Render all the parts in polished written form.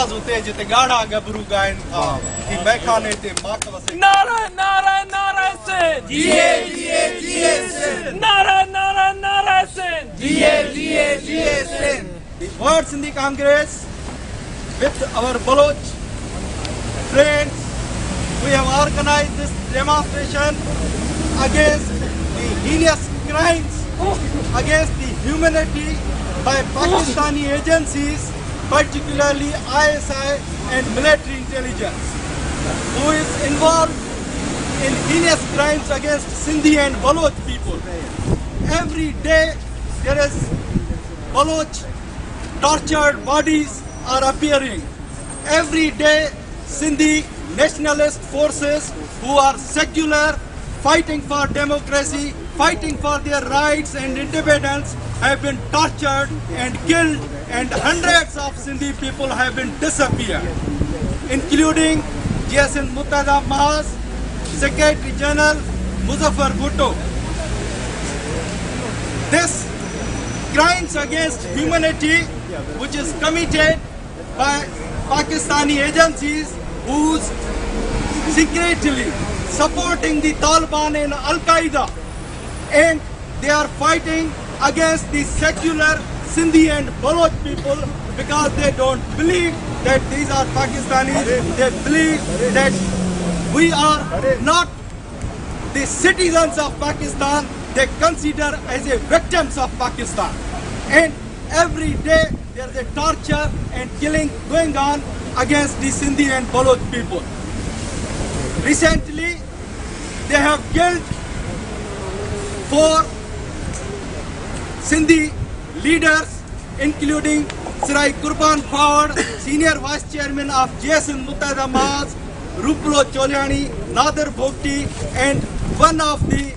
आवाज होते जिते गाढ़ा गबरू गायन था कि मैं खाने ते माक वसे नारा नारा नारा से जिए जिए जिए सिंध नारा नारा नारा से जिए जिए जिए Sindh. The words in the Congress with our Baloch friends, we have organized this demonstration against the heinous crimes against the humanity by Pakistani agencies, particularly ISI and military intelligence, who is involved in heinous crimes against Sindhi and Baloch people. Every day there is Baloch tortured bodies are appearing. Every day Sindhi nationalist forces who are secular, fighting for democracy, fighting for their rights and independence, have been tortured and killed, and hundreds of Sindhi people have been disappeared, including GSN Muttada Mahaz, Secretary General Muzaffar Bhutto. This crimes against humanity, which is committed by Pakistani agencies who's secretly supporting the Taliban and Al-Qaeda, and they are fighting against the secular Sindhi and Baloch people because they don't believe that these are Pakistanis. They believe that we are not the citizens of Pakistan. They consider as a victims of Pakistan. And every day there is a torture and killing going on against the Sindhi and Baloch people. Recently, they have killed 4 Sindhi leaders, including Sirai Kurban Fawad, Senior Vice Chairman of GSN Muttada Mahaz, Ruplo Cholyani, Nader Bhokti, and one of the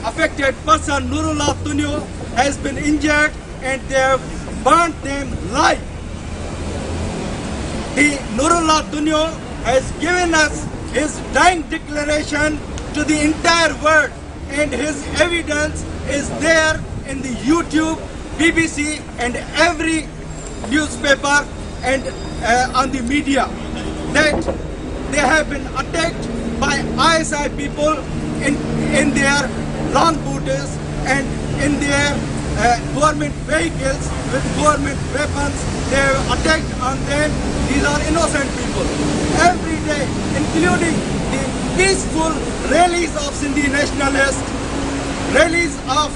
affected person, Nurullah Tunyo, has been injured and they have burnt them alive. The Nurullah Tunyo has given us his dying declaration to the entire world, and his evidence is there in the YouTube, BBC and every newspaper and on the media, that they have been attacked by ISI people in their long boots and in their government vehicles with government weapons. They have attacked on them. These are innocent people. Every day, including the peaceful rallies of Sindhi nationalists, rallies of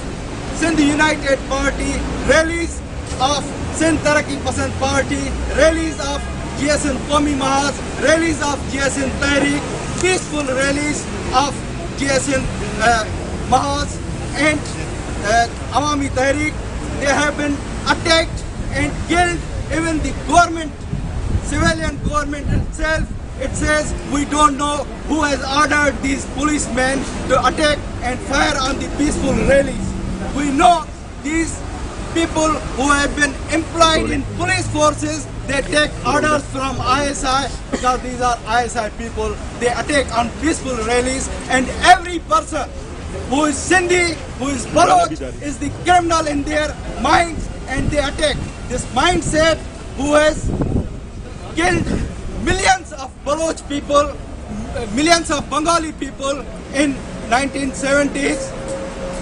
Sindhi United Party, rallies of Sindh Taraqi Pasand Party, rallies of GSN Qawmi Mahaz, rallies of GSN Tehreek, peaceful rallies of GSN Mahaz and Awami Tehreek. They have been attacked and killed. Even the government, civilian government itself, it says we don't know who has ordered these policemen to attack and fire on the peaceful rallies. We know these people who have been employed in police forces, they take orders from ISI because these are ISI people. They attack on peaceful rallies, and every person who is Sindhi, who is Baloch, is the criminal in their minds, and they attack. This mindset who has killed millions of Baloch people, millions of Bengali people in 1970s,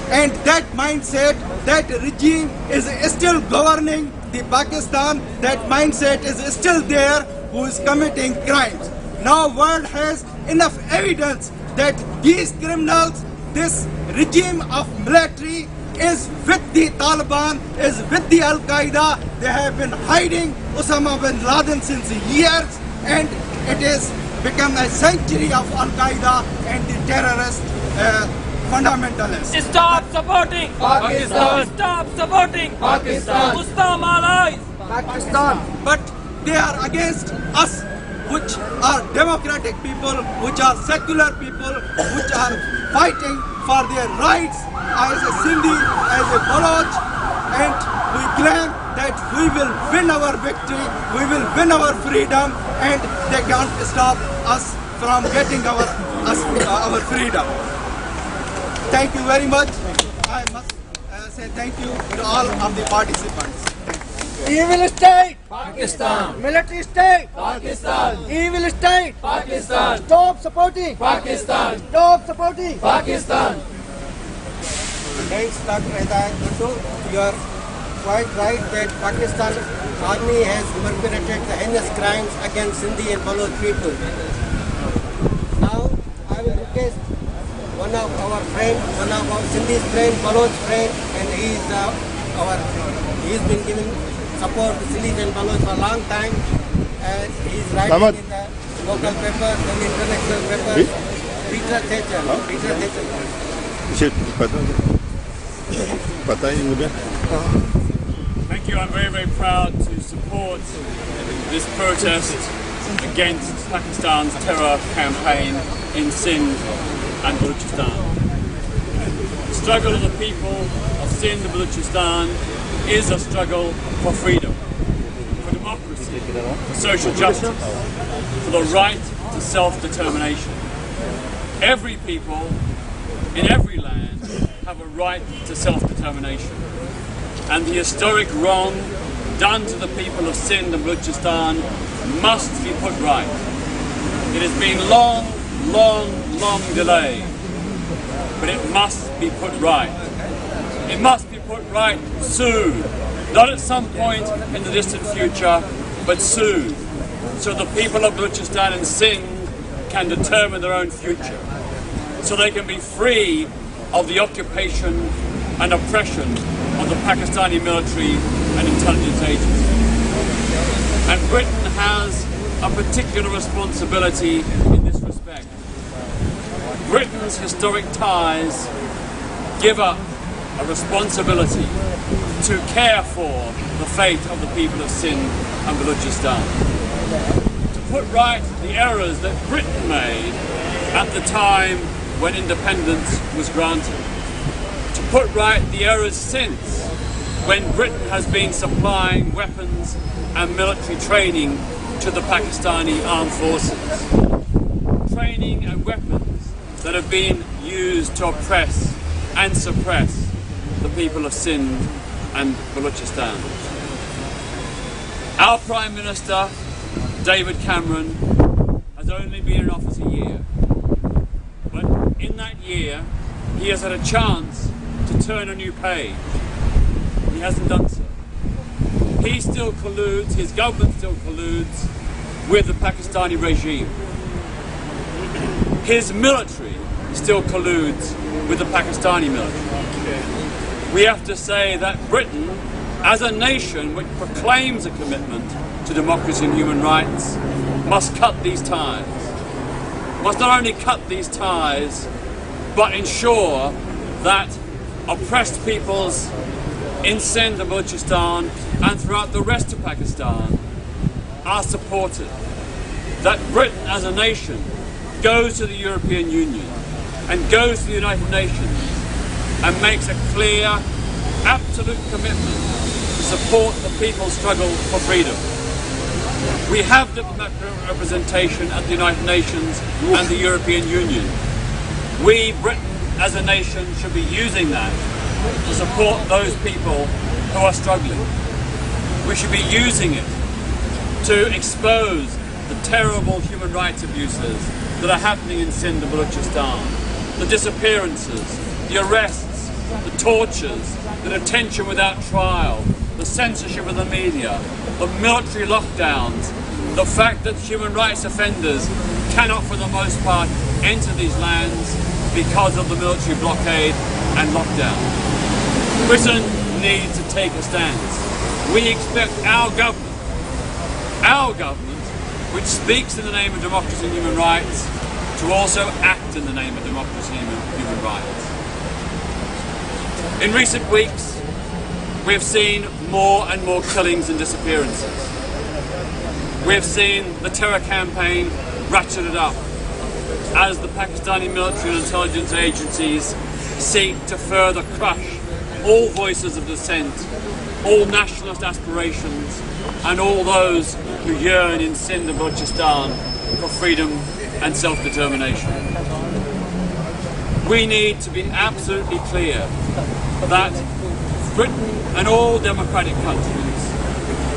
and that mindset, that regime is still governing the Pakistan. That mindset is still there, who is committing crimes. Now world has enough evidence that these criminals, this regime of military is with the Taliban, is with the Al-Qaeda. They have been hiding Osama bin Laden since years, and it has become a sanctuary of Al-Qaeda and the terrorist fundamentalists. Stop supporting Pakistan. Stop supporting Pakistan. Muslim allies. Pakistan. But they are against us, which are democratic people, which are secular people, which are fighting for their rights as a Sindhi, as a Baloch, and we claim that we will win our victory, we will win our freedom, and they can't stop us from getting our freedom. Thank you very much. I must say thank you to all of the participants. Evil state. Pakistan. Military state. Pakistan. Evil state. Pakistan. Stop supporting. Pakistan. Stop supporting. Pakistan. Thanks, Dr. Hidayat. Bhutto, you are quite right that Pakistan army has perpetrated the heinous crimes against Sindhi and Baloch people. Now, I will request one of our friends, one of our Sindhi's friend, Baloch friend, and he's been giving support to Sindhi and Baloch for a long time, and he's writing in the local papers and international papers. Peter Tatchel. Peter Tatchel. इसे पता ही मुझे Thank you. I'm very, very proud to support this protest against Pakistan's terror campaign in Sindh and Balochistan. The struggle of the people of Sindh and Balochistan is a struggle for freedom, for democracy, for social justice, for the right to self-determination. Every people in every land have a right to self-determination. And the historic wrong done to the people of Sindh and Balochistan must be put right. It has been long delayed, but it must be put right. It must be put right soon, not at some point in the distant future, but soon, so the people of Balochistan and Sindh can determine their own future, so they can be free of the occupation and oppression of the Pakistani military and intelligence agencies. And Britain has a particular responsibility in this respect. Britain's historic ties give up a responsibility to care for the fate of the people of Sindh and Balochistan. To put right the errors that Britain made at the time when independence was granted. To put right the errors since, when Britain has been supplying weapons and military training to the Pakistani armed forces. Training and weapons that have been used to oppress and suppress the people of Sindh and Balochistan. Our Prime Minister, David Cameron, has only been in office a year. But in that year, he has had a chance to turn a new page. He hasn't done so. He still colludes, his government still colludes with the Pakistani regime. His military still colludes with the Pakistani military. We have to say that Britain, as a nation which proclaims a commitment to democracy and human rights, must cut these ties. Must not only cut these ties, but ensure that oppressed peoples in Sindh and Balochistan and throughout the rest of Pakistan are supported. That Britain as a nation goes to the European Union and goes to the United Nations and makes a clear, absolute commitment to support the people's struggle for freedom. We have diplomatic representation at the United Nations and the European Union. We, Britain, as a nation, should be using that to support those people who are struggling. We should be using it to expose the terrible human rights abuses that are happening in Sindh and Balochistan. The disappearances, the arrests, the tortures, the detention without trial, the censorship of the media, the military lockdowns, the fact that human rights offenders cannot for the most part enter these lands because of the military blockade and lockdown. Britain needs to take a stance. We expect our government, which speaks in the name of democracy and human rights, to also act in the name of democracy and human rights. In recent weeks, we have seen more and more killings and disappearances. We have seen the terror campaign ratcheted up as the Pakistani military and intelligence agencies seek to further crush all voices of dissent, all nationalist aspirations, and all those who yearn in Sindh and Balochistan for freedom and self-determination. We need to be absolutely clear that Britain and all democratic countries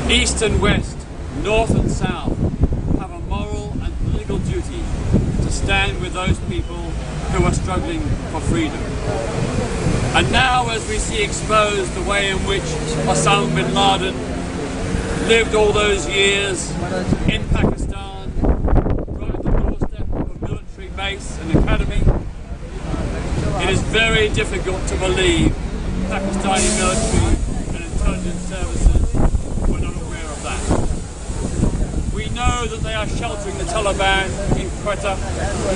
East and West, North and South, have a moral and legal duty to stand with those people who are struggling for freedom. And now, as we see exposed the way in which Osama bin Laden lived all those years in Pakistan, right at the doorstep of a military base and academy, it is very difficult to believe Pakistani military and intelligence services were not aware of that. We know that they are sheltering the Taliban in Quetta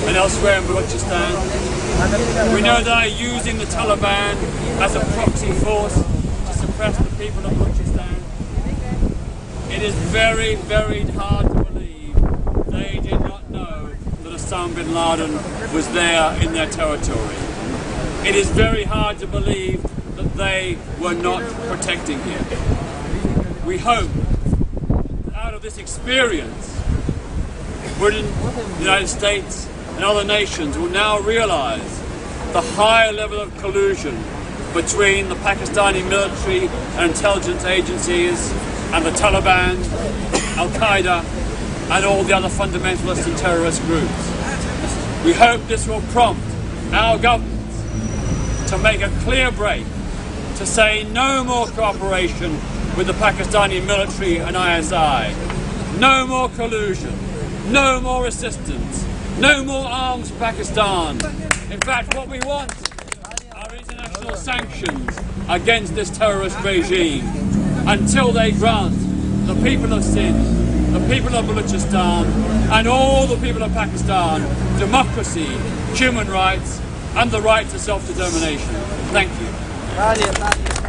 and elsewhere in Balochistan. We know they are using the Taliban as a proxy force to suppress the people of Balochistan. It is very, very hard to believe they did not know that Osama bin Laden was there in their territory. It is very hard to believe that they were not protecting him. We hope that out of this experience, Britain, the United States and other nations will now realize the high level of collusion between the Pakistani military and intelligence agencies and the Taliban, Al-Qaeda and all the other fundamentalist and terrorist groups. We hope this will prompt our governments to make a clear break, to say no more cooperation with the Pakistani military and ISI, no more collusion, no more assistance, no more arms for Pakistan. In fact, what we want are international sanctions against this terrorist regime until they grant the people of Sindh, the people of Balochistan and all the people of Pakistan democracy, human rights and the right to self-determination. Thank you.